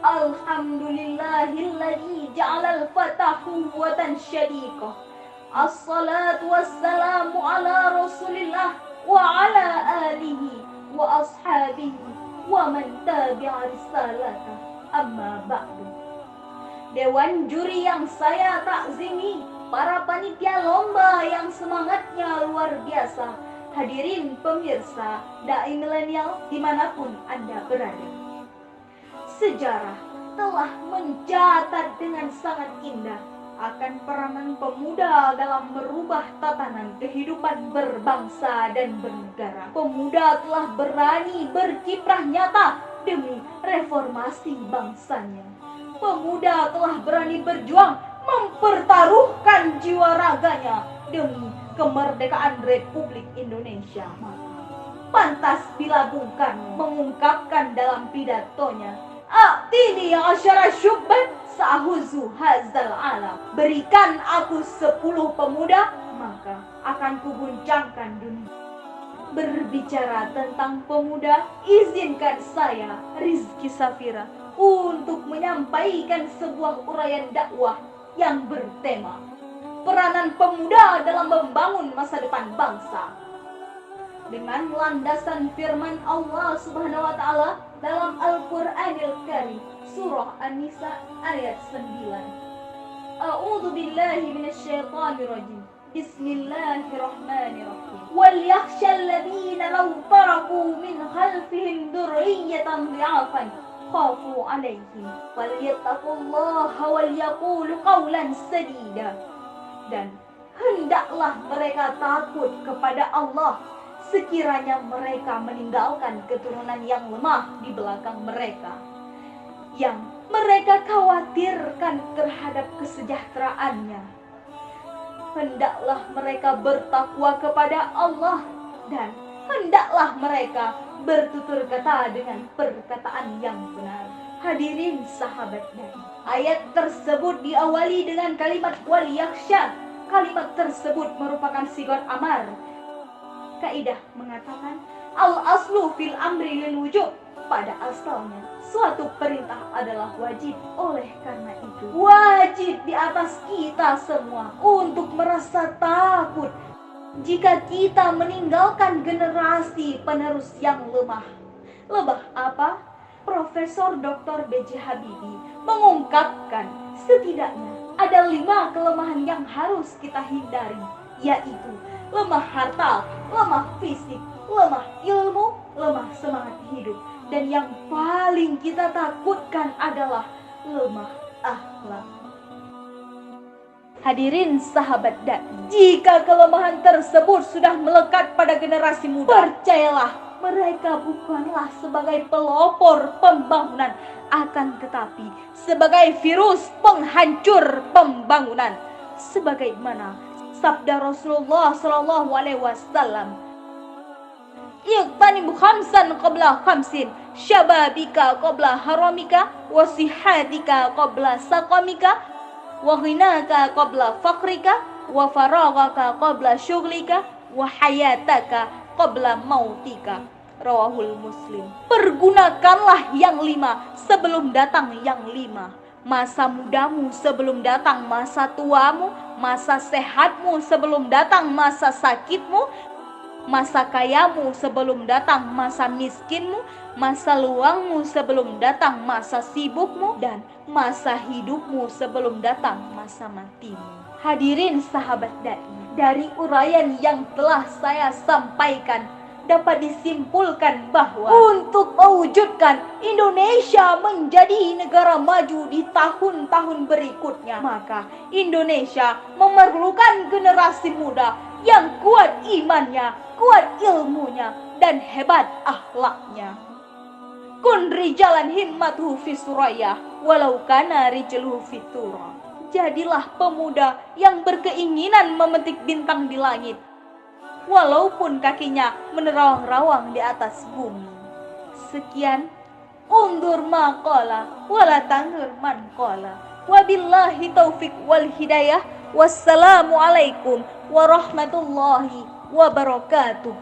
Alhamdulillahilladzi ja'alal fatahu quwwatan syadiqah. Assalatu wassalamu ala Rasulillah wa ala alihi wa ashabihi wa man tabi'a risalatah. Amma ba'du. Dewan juri yang saya takzimi, para panitia lomba yang semangatnya luar biasa, hadirin pemirsa Dai Milenial dimanapun Anda berada. Sejarah telah mencatat dengan sangat indah akan peranan pemuda dalam merubah tatanan kehidupan berbangsa dan bernegara. Pemuda telah berani berkiprah nyata demi reformasi bangsanya. Pemuda telah berani berjuang mempertaruhkan jiwa raganya demi kemerdekaan Republik Indonesia. Pantas bila Bung Karno mengungkapkan dalam pidatonya, "A'tini asyara syubban sa'huzu hazal alam." Berikan aku 10 pemuda, maka akan kuguncangkan dunia. Berbicara tentang pemuda, izinkan saya, Rizky Safira, untuk menyampaikan sebuah uraian dakwah yang bertema peranan pemuda dalam membangun masa depan bangsa. Dengan landasan firman Allah Subhanahu wa taala dalam Al-Qur'anil Karim, surah An-Nisa ayat 9. A'udzu billahi minasyaitonir rajim. Bismillahirrahmanirrahim. Wal yakhshal ladzina law taraku min khalfihim dzurriyyatan dhi'afan khafu 'alaihim falyattaqullaha wal yaqulu qawlan sadida. Dan hendaklah mereka takut kepada Allah sekiranya mereka meninggalkan keturunan yang lemah di belakang mereka, yang mereka khawatirkan terhadap kesejahteraannya. Hendaklah mereka bertakwa kepada Allah dan hendaklah mereka bertutur kata dengan perkataan yang benar. Hadirin sahabat Dai, ayat tersebut diawali dengan kalimat wal yakhsha. Kalimat tersebut merupakan sigar amar. Kaidah mengatakan al-aslu fil amri lil wujub. Pada asalnya suatu perintah adalah wajib. Oleh karena itu wajib di atas kita semua untuk merasa takut jika kita meninggalkan generasi penerus yang lemah. Lebah apa? Profesor Dr. B.J. Habibie mengungkapkan setidaknya ada 5 kelemahan yang harus kita hindari, yaitu lemah harta, lemah fisik, lemah ilmu, lemah semangat hidup, dan yang paling kita takutkan adalah lemah akhlak. Hadirin sahabat Dai, jika kelemahan tersebut sudah melekat pada generasi muda, percayalah mereka bukanlah sebagai pelopor pembangunan, akan tetapi sebagai virus penghancur pembangunan. Sebagaimana sabda Rasulullah SAW, "Iqtanibu khamsan qabla khamsin, syababika qabla haramika, wasihatika qabla saqamika, wa ghinaka qabla faqrika, wa faragaka qabla syughlika, wa hayataka qabla mautika." Rawahul Muslim. Pergunakanlah yang 5 sebelum datang yang 5. Masa mudamu sebelum datang masa tuamu, masa sehatmu sebelum datang masa sakitmu, masa kayamu sebelum datang masa miskinmu, masa luangmu sebelum datang masa sibukmu, dan masa hidupmu sebelum datang masa matimu. Hadirin sahabat Dai, dari uraian yang telah saya sampaikan dapat disimpulkan bahwa untuk mewujudkan Indonesia menjadi negara maju di tahun-tahun berikutnya, maka Indonesia memerlukan generasi muda yang kuat imannya, kuat ilmunya, dan hebat akhlaknya. Kun rijalan himmatuhu fi suraya walau kana rijluhu fi tura. Jadilah pemuda yang berkeinginan memetik bintang di langit, walaupun kakinya menerawang-rawang di atas bumi. Sekian, undur maqala wala tandur man qala. Wabillahi taufik wal hidayah. Wassalamualaikum warahmatullahi wabarakatuh.